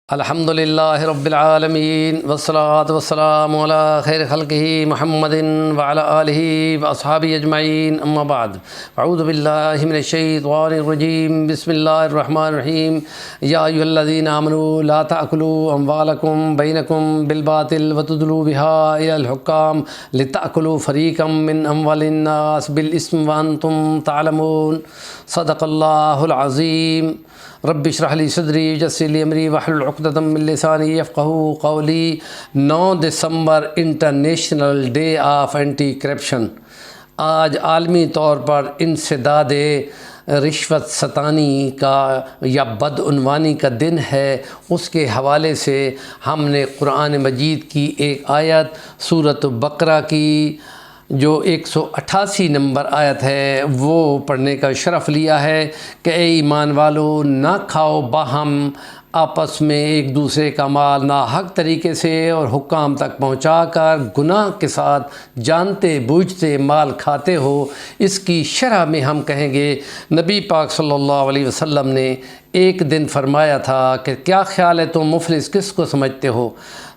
الحمد للہ رب العالمین والصلاة والسلام علی خیر خلقہ محمد وعلی آلہ واصحابہ اجمعین، اما بعد، اعوذ باللہ من الشیطان الرجیم، بسم اللہ الرحمن الرحیم۔ یا ایھا الذین آمنوا لا تأکلوا اموالکم بینکم بالباطل وتدلوا بها الی الحکام لتأکلوا فریقا من اموال الناس بالاسم وانتم تعلمون۔ صدق اللہ العظیم۔ رب اشرح لی صدری یسر لی امری واحلل عقدۃ من لسانی یفقہوا قولی۔ 9 دسمبر international day of anti corruption. آج عالمی طور پر انسداد رشوت ستانی کا یا بدعنوانی کا دن ہے۔ اس کے حوالے سے ہم نے قرآن مجید کی ایک آیت سورۃ بقرہ کی جو 188 نمبر آیت ہے وہ پڑھنے کا شرف لیا ہے کہ اے ایمان والو، نہ کھاؤ باہم آپس میں ایک دوسرے کا مال ناحق طریقے سے اور حکام تک پہنچا کر گناہ کے ساتھ جانتے بوجھتے مال کھاتے ہو۔ اس کی شرح میں ہم کہیں گے، نبی پاک صلی اللہ علیہ وسلم نے ایک دن فرمایا تھا کہ کیا خیال ہے تم مفلس کس کو سمجھتے ہو؟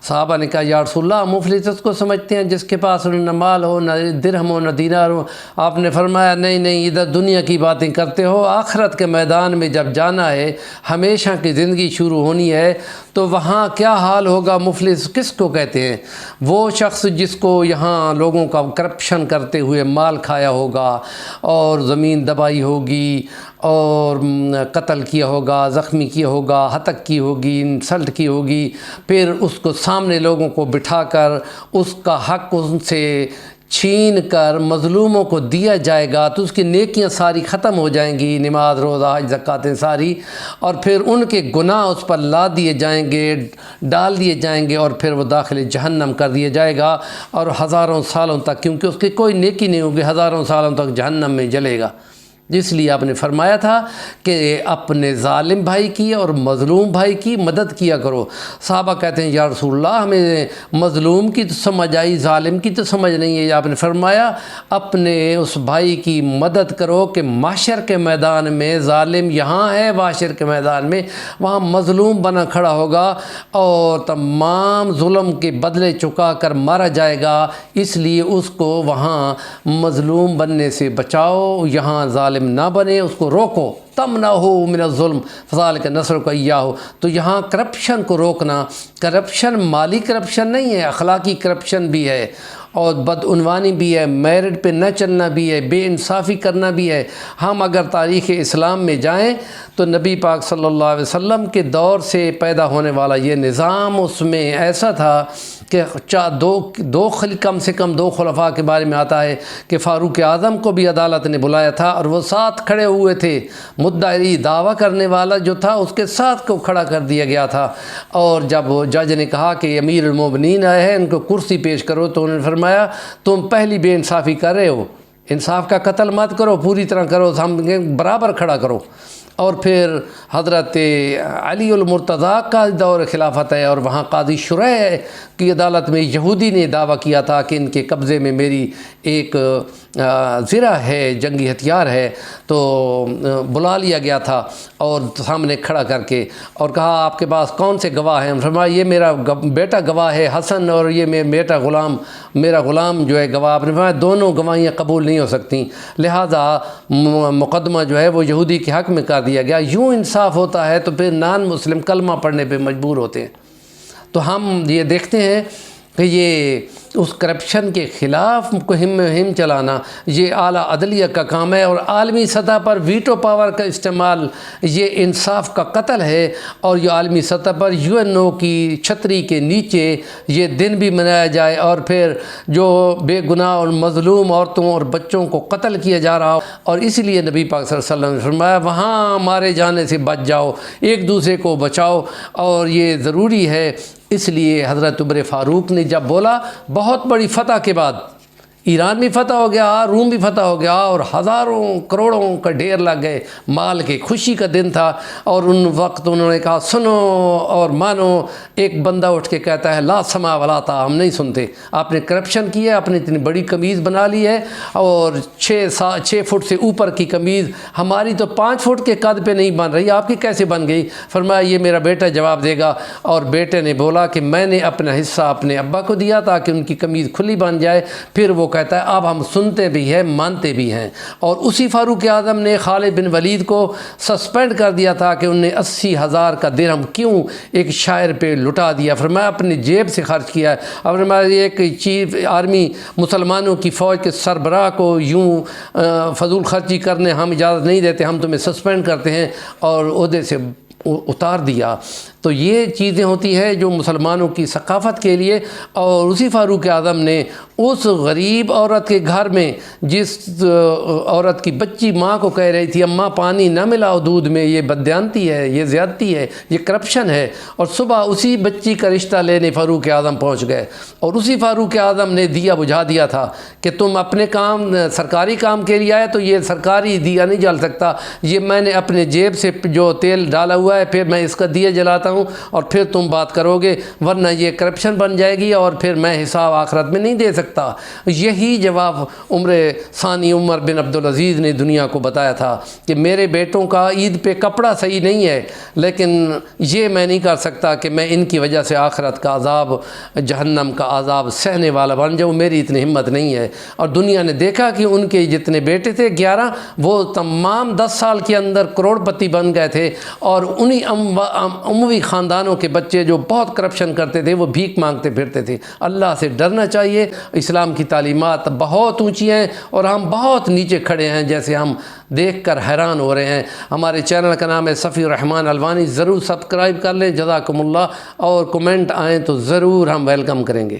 صحابہ نے کہا یا رسول اللہ، مفلس اس کو سمجھتے ہیں جس کے پاس نہ مال ہو، نہ درہم ہو، نہ دینار ہو۔ آپ نے فرمایا نہیں، ادھر دنیا کی باتیں کرتے ہو، آخرت کے میدان میں جب جانا ہے، ہمیشہ کی زندگی شروع ہونی ہے، تو وہاں کیا حال ہوگا؟ مفلس کس کو کہتے ہیں؟ وہ شخص جس کو یہاں لوگوں کا کرپشن کرتے ہوئے مال کھایا ہوگا اور زمین دبائی ہوگی اور قتل کیا ہوگا، زخمی کیا ہوگا، ہتک کی ہوگی، انسلٹ کی ہوگی، پھر اس کو سامنے لوگوں کو بٹھا کر اس کا حق ان سے چھین کر مظلوموں کو دیا جائے گا، تو اس کی نیکیاں ساری ختم ہو جائیں گی، نماز روزہ حج زکاتیں ساری، اور پھر ان کے گناہ اس پر لا دیے جائیں گے، ڈال دیے جائیں گے، اور پھر وہ داخل جہنم کر دیا جائے گا، اور ہزاروں سالوں تک، کیونکہ اس کی کوئی نیکی نہیں ہوگی، ہزاروں سالوں تک جہنم میں جلے گا۔ اس لیے آپ نے فرمایا تھا کہ اپنے ظالم بھائی کی اور مظلوم بھائی کی مدد کیا کرو۔ صحابہ کہتے ہیں یا رسول اللہ، ہمیں مظلوم کی تو سمجھ آئی، ظالم کی تو سمجھ نہیں ہے۔ آپ نے فرمایا اپنے اس بھائی کی مدد کرو کہ محشر کے میدان میں ظالم یہاں ہے، محشر کے میدان میں وہاں مظلوم بنا کھڑا ہوگا اور تمام ظلم کے بدلے چکا کر مارا جائے گا، اس لیے اس کو وہاں مظلوم بننے سے بچاؤ، یہاں ظالم نہ بنے، اس کو روکو۔ تمنعہ من الظلم فذلک نصرک ایاہ۔ تو یہاں کرپشن کو روکنا، کرپشن مالی کرپشن نہیں ہے، اخلاقی کرپشن بھی ہے، اور بدعنوانی بھی ہے، میرٹ پہ نہ چلنا بھی ہے، بے انصافی کرنا بھی ہے۔ ہم اگر تاریخ اسلام میں جائیں تو نبی پاک صلی اللہ علیہ وسلم کے دور سے پیدا ہونے والا یہ نظام، اس میں ایسا تھا کہ کم سے کم دو خلفاء کے بارے میں آتا ہے کہ فاروق اعظم کو بھی عدالت نے بلایا تھا اور وہ ساتھ کھڑے ہوئے تھے، مدعی دعویٰ کرنے والا جو تھا اس کے ساتھ کو کھڑا کر دیا گیا تھا، اور جب جج نے کہا کہ امیر المومنین آئے ہیں، ان کو کرسی پیش کرو، تو انہوں نے فرمایا تم پہلی بے انصافی کر رہے ہو، انصاف کا قتل مت کرو، پوری طرح کرو، ہم برابر کھڑا کرو۔ اور پھر حضرت علی المرتضیٰ کا دور خلافت ہے، اور وہاں قاضی شریح کی عدالت میں یہودی نے دعویٰ کیا تھا کہ ان کے قبضے میں میری ایک زرہ ہے، جنگی ہتھیار ہے، تو بلا لیا گیا تھا اور سامنے کھڑا کر کے اور کہا آپ کے پاس کون سے گواہ ہیں؟ فرمایا یہ میرا بیٹا گواہ ہے حسن، اور یہ میرا غلام جو ہے گواہ۔ آپ نے فرمایا دونوں گواہیاں قبول نہیں ہو سکتی، لہذا مقدمہ جو ہے وہ یہودی کے حق میں کر دیا گیا۔ یوں انصاف ہوتا ہے تو پھر نان مسلم کلمہ پڑھنے پہ مجبور ہوتے ہیں۔ تو ہم یہ دیکھتے ہیں کہ یہ اس کرپشن کے خلاف مہم چلانا یہ اعلیٰ عدلیہ کا کام ہے، اور عالمی سطح پر ویٹو پاور کا استعمال یہ انصاف کا قتل ہے، اور یہ عالمی سطح پر UN کی چھتری کے نیچے یہ دن بھی منایا جائے، اور پھر جو بے گناہ اور مظلوم عورتوں اور بچوں کو قتل کیا جا رہا ہو، اور اس لیے نبی پاک صلی اللہ علیہ وسلم نے فرمایا وہاں مارے جانے سے بچ جاؤ، ایک دوسرے کو بچاؤ، اور یہ ضروری ہے۔ اس لیے حضرت عمر فاروق نے جب بولا، بہت بڑی فتح کے بعد ایران بھی فتح ہو گیا، روم بھی فتح ہو گیا، اور ہزاروں کروڑوں کا ڈھیر لگ گئے مال کے، خوشی کا دن تھا۔ اور ان وقت انہوں نے کہا سنو اور مانو۔ ایک بندہ اٹھ کے کہتا ہے لا سما ولا طاعہ، ہم نہیں سنتے، آپ نے کرپشن کی ہے، آپ نے اتنی بڑی قمیض بنا لی ہے، اور 6 فٹ سے اوپر کی قمیض، ہماری تو 5 فٹ کے قد پہ نہیں بن رہی، آپ کی کیسے بن گئی؟ فرمایا یہ میرا بیٹا جواب دے گا۔ اور بیٹے نے بولا کہ میں نے اپنا حصہ اپنے ابا کو دیا تاکہ ان کی قمیض کھلی بن جائے۔ پھر وہ کہتا ہے اب ہم سنتے بھی ہیں مانتے بھی ہیں۔ اور اسی فاروق اعظم نے خالد بن ولید کو سسپینڈ کر دیا تھا کہ انہیں 80,000 کا درہم کیوں ایک شاعر پہ لٹا دیا؟ فرمایا اپنی جیب سے خرچ کیا ہے۔ اور فرمایا ایک چیف آرمی مسلمانوں کی فوج کے سربراہ کو یوں فضول خرچی کرنے ہم اجازت نہیں دیتے، ہم تمہیں سسپینڈ کرتے ہیں، اور عہدے سے اتار دیا۔ تو یہ چیزیں ہوتی ہے جو مسلمانوں کی ثقافت کے لیے۔ اور اسی فاروق اعظم نے اس غریب عورت کے گھر میں، جس عورت کی بچی ماں کو کہہ رہی تھی اماں پانی نہ ملاؤ دودھ میں، یہ بددیانتی ہے، یہ زیادتی ہے، یہ کرپشن ہے، اور صبح اسی بچی کا رشتہ لینے فاروق اعظم پہنچ گئے، اور اسی فاروق اعظم نے دیا بجھا دیا تھا کہ تم اپنے کام سرکاری کام کے لیے آئے تو یہ سرکاری دیا نہیں جل سکتا، یہ میں نے اپنے جیب سے جو تیل ڈالا ہوا ہے پھر میں اس کا دیا جلاتا ہوں، اور پھر تم بات کرو گے، ورنہ یہ کرپشن بن جائے گی اور پھر میں حساب آخرت میں نہیں دے سکتا۔ یہی جواب ثانی عمر بن عبدالعزیز نے دنیا کو بتایا تھا کہ میرے بیٹوں کا عید پہ کپڑا صحیح نہیں ہے، لیکن یہ میں نہیں کر سکتا کہ میں ان کی وجہ سے آخرت کا عذاب، جہنم کا عذاب سہنے والا بن جاؤں، میری اتنی ہمت نہیں ہے۔ اور دنیا نے دیکھا کہ ان کے جتنے بیٹے تھے 11، وہ تمام 10 سال کے اندر کروڑ پتی بن گئے تھے، اور انہی اموی خاندانوں کے بچے جو بہت کرپشن کرتے تھے وہ بھیک مانگتے پھرتے تھے۔ اللہ سے ڈرنا چاہیے۔ اسلام کی تعلیمات بہت اونچی ہیں اور ہم بہت نیچے کھڑے ہیں، جیسے ہم دیکھ کر حیران ہو رہے ہیں۔ ہمارے چینل کا نام ہے صفی الرحمن الوانی، ضرور سبسکرائب کر لیں، جزاکم اللہ، اور کمنٹ آئیں تو ضرور ہم ویلکم کریں گے۔